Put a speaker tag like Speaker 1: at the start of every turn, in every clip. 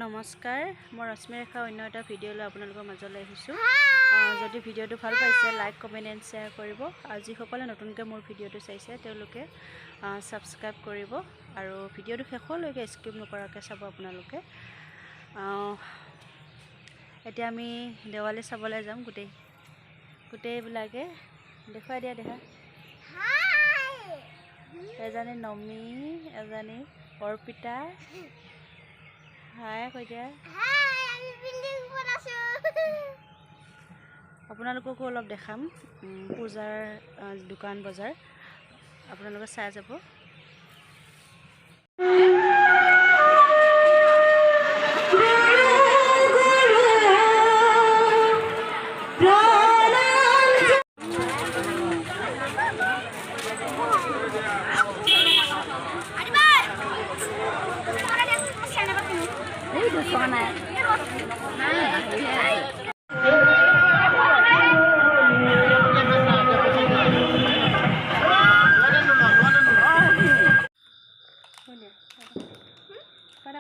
Speaker 1: নমস্কাৰ, মই ৰশ্মিৰেখা অন্য এটা ভিডিঅ' লৈ আপোনালোকৰ মাজলৈ আহিছোঁ। যদি ভিডিঅ'টো ভাল পাইছে লাইক কমেণ্ট এণ্ড শ্বেয়াৰ কৰিব, আৰু যিসকলে নতুনকৈ মোৰ ভিডিঅ'টো চাইছে তেওঁলোকে ছাবস্ক্ৰাইব কৰিব, আৰু ভিডিঅ'টো শেষলৈকে স্কিপ নকৰাকৈ চাব আপোনালোকে। এতিয়া আমি দেৱালী চাবলৈ যাম। গোটেইবিলাকে দেখুৱাই দিয়া, দেখা। এজনী নমি, এজনী অৰ্পিতা। হাই কৈ দিয়া। আপোনালোককো অলপ দেখাম পূজাৰ দোকান বজাৰ, আপোনালোকে চাই যাব।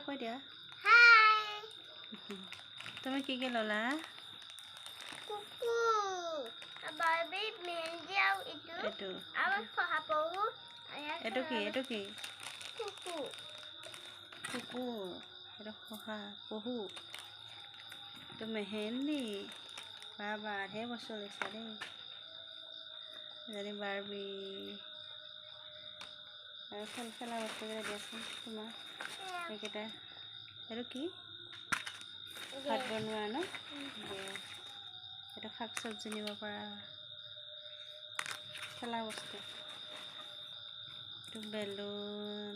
Speaker 1: কৈ দিয়া। তুমি কি কি ললা? এইটো কি? কুকুৰ। এইটো শহা পহু। এইটো মেহেন্দি। বাবা ঢেৰ বস্তু লৈছা দেই। এজনী বাৰ্বি। আৰু খেলা বস্তুকেইটা দিয়াচোন তোমাৰ এইকেইটা। এইটো কি? ভাত বনোৱা ন? এইটো শাক চব্জি নিব পৰা খেলা বস্তু। এইটো বেলুন।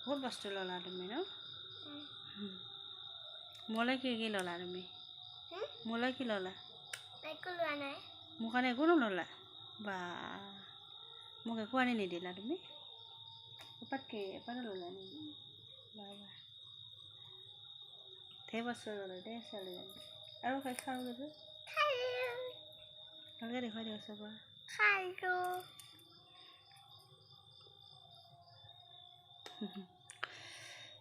Speaker 1: বহুত বস্তু ল'লা তুমি ন? মোলৈ কি কি ল'লা তুমি? মোলৈ কি ল'লা? মোৰ কাৰণে একো নল'লা? বা মোক একো আনি নিদিলা তুমি? এপাত ল'লা নেকি? বাবা ঢেৰ বস্তু ল'লা দেই ছোৱালীজনী। আৰু খাওঁ যদি ভালকৈ দেখুৱাই দিওঁ চাবা।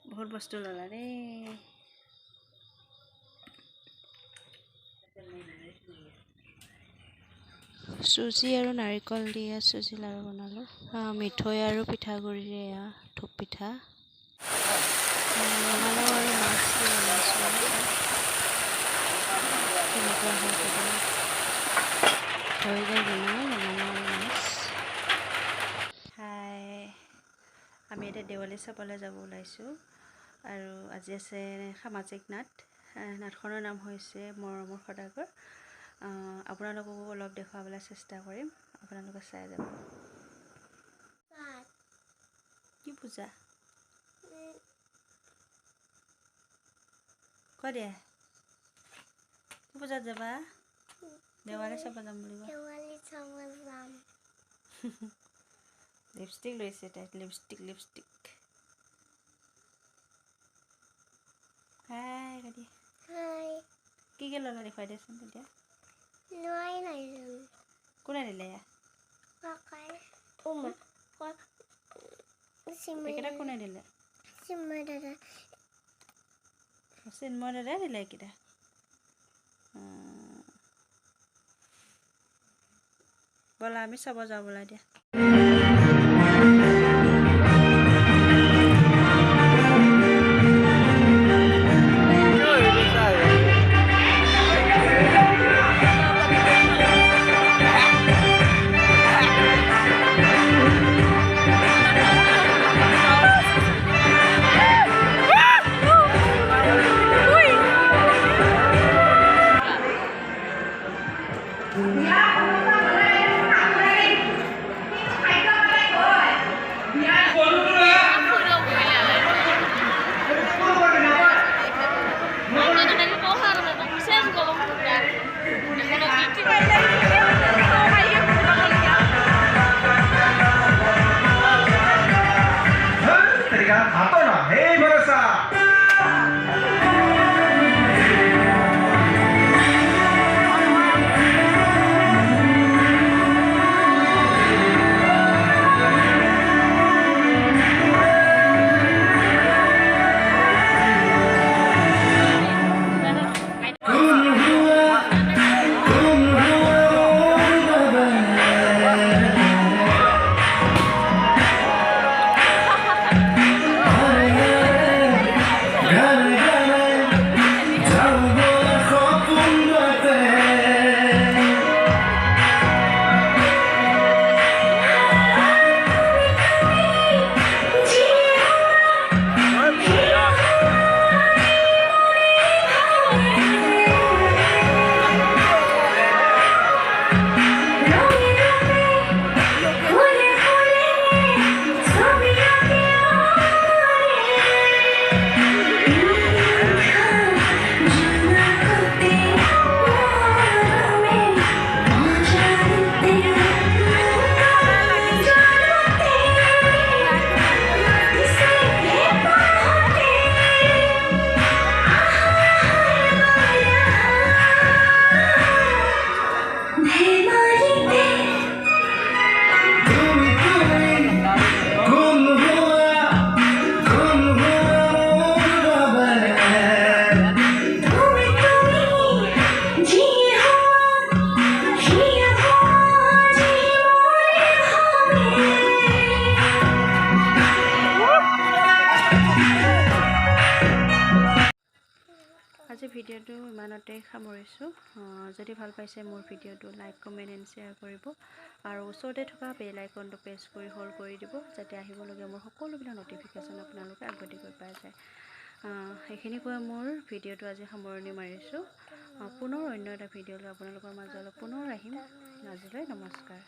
Speaker 1: বহুত বস্তু ল'লা দেই। চুজি আৰু নাৰিকল দিয়ে চুজি লাড়ু বনালোঁ। মিঠৈ আৰু পিঠাগুড়িৰে এয়া থোপ পিঠা। ৰঙালাও আৰু মাছ দি বনাইছোঁ। তেনেকুৱা হৈ গ'ল বনাই ৰঙালাও আৰু মাছ। হাই, আমি এতিয়া দেৱালী চাবলৈ যাব ওলাইছোঁ। আৰু আজি আছে সামাজিক নাট। নাটখনৰ নাম হৈছে মৰমৰ সদাগৰ। আপোনালোককো অলপ দেখুৱাবলৈ চেষ্টা কৰিম, আপোনালোকে চাই যাব। কি পূজা? কৈ দিয়া। কি পূজাত যাবা? দেৱালী চাব যাম বুলিব। লিপষ্টিক লৈছে তাই। লিপষ্টিক। হাই কৈ দিয়া। কি কি ল'লা দেখুৱাই দিয়াচোন তেতিয়া। কোনে দিলে এয়া? এইকেইটা কোনে দিলে? চিন্ময় দাদাই দিলে এইকেইটা। ব'লা আমি চাব যাওঁ ব'লা দিয়া।
Speaker 2: घाटना हे भरोसा
Speaker 1: আজি ভিডিঅ'টো ইমানতে সামৰিছোঁ। যদি ভাল পাইছে মোৰ ভিডিঅ'টো লাইক কমেণ্ট এণ্ড শ্বেয়াৰ কৰিব আৰু ওচৰতে থকা বেল আইকনটো প্ৰেছ কৰি হল কৰি দিব যাতে আহিবলগীয়া মোৰ সকলোবিলাক নটিফিকেশ্যন আপোনালোকে আগতীয়াকৈ পাই যায়। সেইখিনি কৈ মোৰ ভিডিঅ'টো আজি সামৰণি মাৰিছোঁ। পুনৰ অন্য এটা ভিডিঅ' লৈ আপোনালোকৰ মাজলৈ পুনৰ আহিম। আজিলৈ নমস্কাৰ।